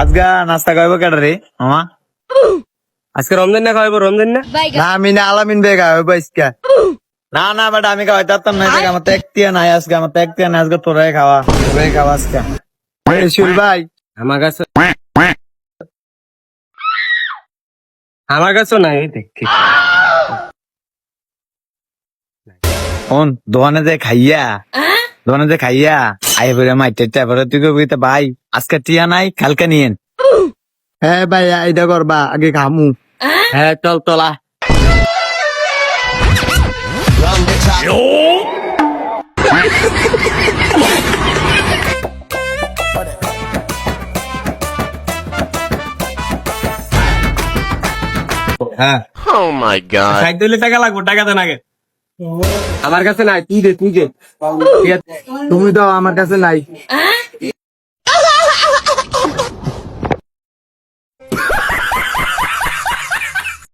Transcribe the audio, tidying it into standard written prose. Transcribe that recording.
আজকে নাস্তা খাইবো কেডা রে মামা? আজকে রমজান না খাওয়াবো রমজান না না আমি না আলামিন বে খাইবো আজকে। না না বেটা আমি খাওয়াই তারতাম না, আমার তো একটিয়া নাই আজকে, আমার তো একটিয়া নাই আজকে, তোরাই খাওয়া আজকে। শিউল ভাই আমার কাছে নাই দেখি দোকানে যে খাইয়া আই বলে মাইতে এবারে তুই কবি তো ভাই আজকে টিয়া নাই কালকে নিয়েন। হ্যাঁ ভাই এইটা করবা আগে খামু। হ্যাঁ চল চলা হ্যাঁ Oh my god. খাইতে হলে টাকা লাগবো, টাকা দেন আগে। আমার কাছে নাই, তুই দে তুমি দাও, আমার কাছে নাই।